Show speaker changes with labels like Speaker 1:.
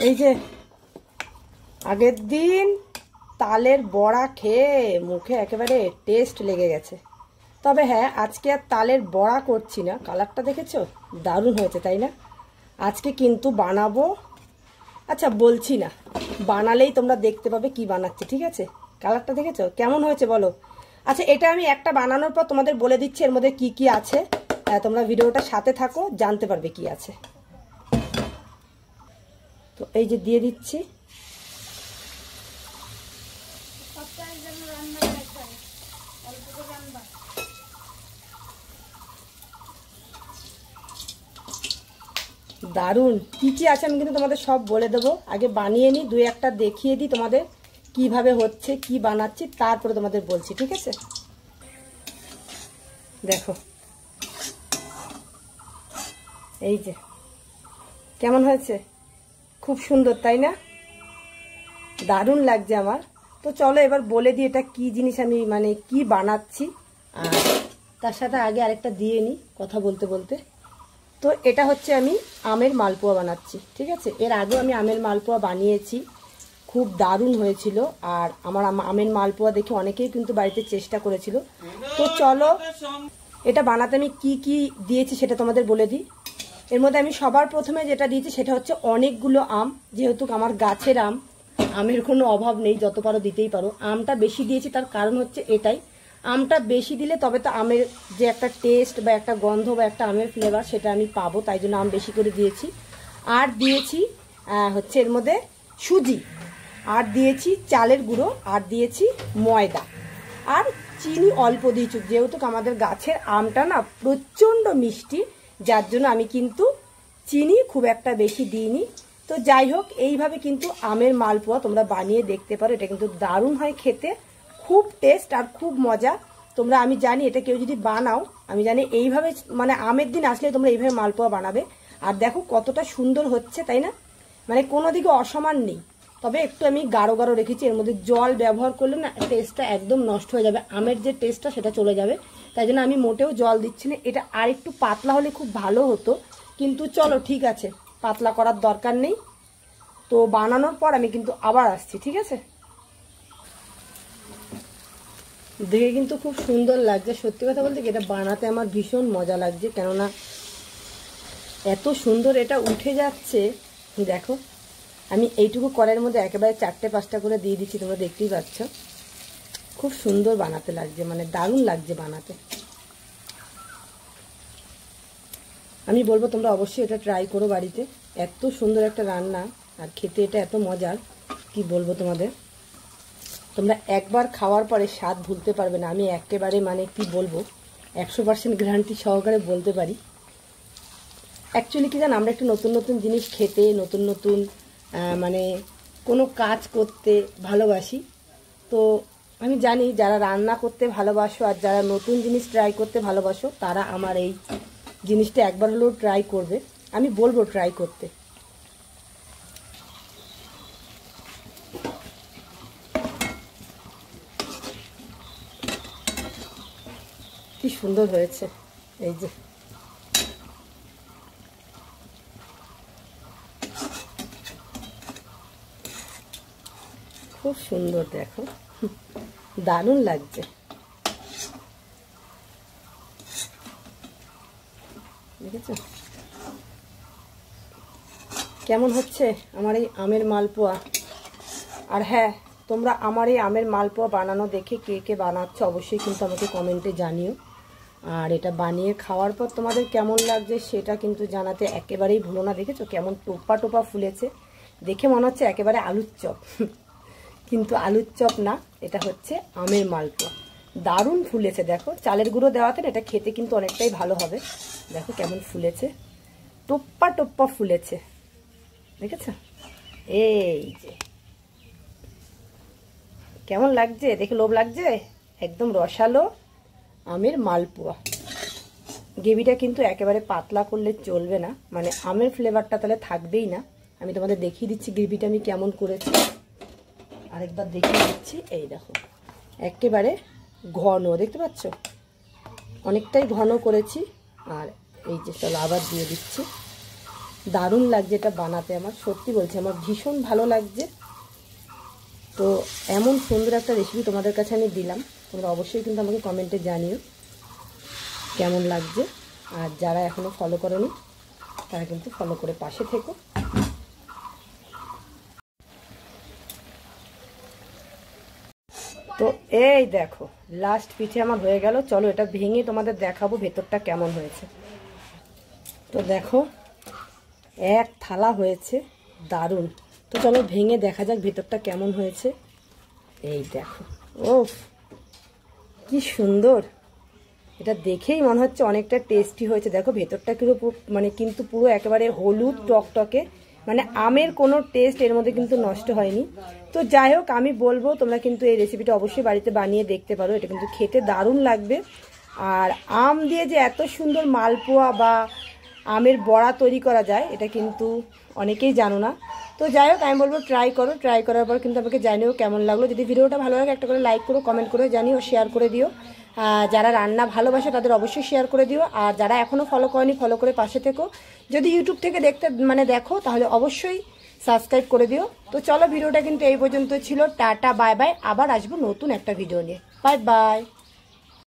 Speaker 1: এই যে আগের দিন তালের বড়া খেয়ে মুখে একেবারে টেস্ট লেগে গেছে। তবে হ্যাঁ, আজকে আর তালের বড়া করছি না। কালারটা দেখেছো, দারুণ হয়েছে তাই না? আজকে কিন্তু বানাবো, আচ্ছা বলছি না, বানালেই তোমরা দেখতে পাবে কি বানাচ্ছি, ঠিক আছে? কালারটা দেখেছো কেমন হয়েছে বলো? আচ্ছা, এটা আমি একটা বানানোর পর তোমাদের বলে দিচ্ছি এর মধ্যে কি কি আছে। তোমরা ভিডিওটার সাথে থাকো, জানতে পারবে কি আছে। তো এই যে দিয়ে দিচ্ছি, দারুণ কি কি আছে আমি কিন্তু তোমাদের সব বলে দেবো। আগে বানিয়ে নিই, দুই একটা দেখিয়ে দিই তোমাদের কিভাবে হচ্ছে, কি বানাচ্ছি, তারপরে তোমাদের বলছি, ঠিক আছে? দেখো এই যে কেমন হয়েছে, খুব সুন্দর তাই না? দারুণ লাগছে আমার। তো চলো এবার বলে দিই এটা কি জিনিস, আমি মানে কি বানাচ্ছি। আর তার সাথে আগে আরেকটা দিয়ে নিই কথা বলতে বলতে। তো এটা হচ্ছে আমি আমের মালপোয়া বানাচ্ছি, ঠিক আছে? এর আগেও আমি আমের মালপোয়া বানিয়েছি, খুব দারুণ হয়েছিল। আর আমার আমের মালপোয়া দেখে অনেকেই কিন্তু বাড়িতে চেষ্টা করেছিল। তো চলো এটা বানাতে আমি কি কি দিয়েছি সেটা তোমাদের বলে দিই। এর মধ্যে আমি সবার প্রথমে যেটা দিয়েছি সেটা হচ্ছে অনেকগুলো আম, যেহেতু আমার গাছের আম, আমের কোনো অভাব নেই, যত পারো দিতেই পারো। আমটা বেশি দিয়েছি তার কারণ হচ্ছে এটাই, আমটা বেশি দিলে তবে তো আমের যে একটা টেস্ট বা একটা গন্ধ বা একটা আমের ফ্লেভার সেটা আমি পাবো, তাই জন্য আম বেশি করে দিয়েছি। আর দিয়েছি হচ্ছে এর মধ্যে সুজি, আর দিয়েছি চালের গুঁড়ো, আর দিয়েছি ময়দা, আর চিনি অল্প দিয়েছি, যেহেতু আমাদের গাছের আমটা না প্রচণ্ড মিষ্টি, যার জন্য আমি কিন্তু চিনি খুব একটা বেশি দিইনি। তো যাই হোক, এইভাবে কিন্তু আমের মালপোয়া তোমরা বানিয়ে দেখতে পারো। এটা কিন্তু দারুণ হয় খেতে, খুব টেস্ট আর খুব মজা। তোমরা, আমি জানি এটা কেউ যদি বানাও, আমি জানি এইভাবে মানে আমের দিন আসলে তোমরা এইভাবে মালপোয়া বানাবে। আর দেখো কতটা সুন্দর হচ্ছে তাই না? মানে কোনো দিকে অসমান নেই, তবে একটু আমি গাঢ় গাঢ় রেখেছি। এর মধ্যে জল ব্যবহার করলে না টেস্টটা একদম নষ্ট হয়ে যাবে, আমের যে টেস্টটা সেটা চলে যাবে, তাই জন্য আমি মোটেও জল দিচ্ছি না। এটা আর একটু পাতলা হলে খুব ভালো হতো, কিন্তু চলো ঠিক আছে, পাতলা করার দরকার নেই। তো বানানোর পর আমি কিন্তু আবার আসছি, ঠিক আছে? দেখে কিন্তু খুব সুন্দর লাগছে, সত্যি কথা বলতে এটা বানাতে আমার ভীষণ মজা লাগছে, কেননা এত সুন্দর এটা উঠে যাচ্ছে। দেখো আমি এইটুকু কড়াইয়ের মধ্যে একেবারে 4-5টা করে দিয়ে দিচ্ছি, তোমরা দেখতেই পাচ্ছ। খুব সুন্দর বানাতে লাগছে, মানে দারুণ লাগছে বানাতে। আমি বলবো তোমরা অবশ্যই এটা ট্রাই করো বাড়িতে, এত সুন্দর একটা রান্না, আর খেতে এটা এত মজার কি বলবো তোমাদের। তোমরা একবার খাওয়ার পরে স্বাদ ভুলতে পারবে না, আমি একেবারে মানে কি বলবো 100% গ্যারান্টি সহকারে বলতে পারি। অ্যাকচুয়ালি কি জানো, আমরা একটু নতুন নতুন জিনিস খেতে, নতুন নতুন মানে কোনো কাজ করতে ভালোবাসি। তো আমি জানি যারা রান্না করতে ভালোবাসো আর যারা নতুন জিনিস ট্রাই করতে ভালোবাসো, তারা আমার এই জিনিসটা একবার হলেও ট্রাই করবে, আমি বলবো ট্রাই করতে। কি সুন্দর হয়েছে, এই যে খুব সুন্দর, দেখো দারুণ লাগছে। দেখেছো কেমন হচ্ছে আমার এই আমের মালপোয়া? আর হ্যাঁ, তোমরা আমার এই আমের মালপোয়া বানানো দেখে কে কে বানাচ্ছ অবশ্যই কিন্তু আমাকে কমেন্টে জানিও। আর এটা বানিয়ে খাওয়ার পর তোমাদের কেমন লাগছে সেটা কিন্তু জানাতে একেবারেই ভুলো না। দেখেছো কেমন টোপা টোপা ফুলেছে, দেখে মনে হচ্ছে একেবারে আলুর চপ, কিন্তু আলুর চপ না, এটা হচ্ছে আমের মালপোয়া। দারুণ ফুলেছে, দেখো চালের গুঁড়ো দেওয়াতে এটা খেতে কিন্তু অনেকটাই ভালো হবে। দেখো কেমন ফুলেছে, টোপ্পা টোপ্পা ফুলেছে, দেখেছো? এই যে কেমন লাগছে, দেখে লোভ লাগছে। একদম রসালো আমের মালপোয়া। গ্রেভিটা কিন্তু একেবারে পাতলা করলে চলবে না, মানে আমের ফ্লেভারটা তাহলে থাকবেই না। আমি তোমাদের দেখিয়ে দিচ্ছি গ্রেভিটা আমি কেমন করেছি, আরেকবার দেখিয়ে দিচ্ছি। এই দেখো একেবারে ঘন, দেখতে পাচ্ছ অনেকটাই ঘন করেছি। আর এই যে চলো আবার দিয়ে দিচ্ছি, দারুণ লাগছে এটা বানাতে, আমার সত্যি বলছি আমার ভীষণ ভালো লাগছে। তো এমন সুন্দর একটা রেসিপি তোমাদের কাছে আমি দিলাম, তোমরা অবশ্যই কিন্তু আমাকে কমেন্টে জানিও কেমন লাগছে। আর যারা এখনও ফলো করোনি তারা কিন্তু ফলো করে পাশে থেকো। তো এই দেখো লাস্ট পিঠে আমার হয়ে গেল, চলো এটা ভেঙে তোমাদের দেখাবো ভেতরটা কেমন হয়েছে। তো দেখো এক থালা হয়েছে, দারুণ। তো চলো ভেঙে দেখা যাক ভেতরটা কেমন হয়েছে। এই দেখো, ও কি সুন্দর, এটা দেখেই মনে হচ্ছে অনেকটা টেস্টি হয়েছে। দেখো ভেতরটা কিন্তু পুরো একেবারে হলুদ টকটকে, মানে আমের কোনো টেস্ট এর মধ্যে কিন্তু নষ্ট হয়নি। তো যাই হোক, আমি বলবো তোমরা কিন্তু এই রেসিপিটা অবশ্যই বাড়িতে বানিয়ে দেখতে পারো, এটা কিন্তু খেতে দারুণ লাগবে। আর আম দিয়ে যে এত সুন্দর মালপোয়া বা আমের বড়া তৈরি করা যায় এটা কিন্তু অনেকেই জানো না। তো যাই হোক, আমি বলবো ট্রাই করো, ট্রাই করার পর কিন্তু আমাকে জানিও কেমন লাগলো। যদি ভিডিওটা ভালো লাগে একটা করে লাইক করো, কমেন্ট করে জানিও, শেয়ার করে দিও। যারা রান্না ভালোবাসে তাদের অবশ্যই শেয়ার করে দিও। আর যারা এখনও ফলো করেনি ফলো করে পাশে থেকো। যদি ইউটিউব থেকে দেখো তাহলে অবশ্যই সাবস্ক্রাইব করে দিও। তো চলো ভিডিওটা কিন্তু এই পর্যন্ত ছিল, টাটা বাই বাই, আবার আসবো নতুন একটা ভিডিও নিয়ে, বাই বাই।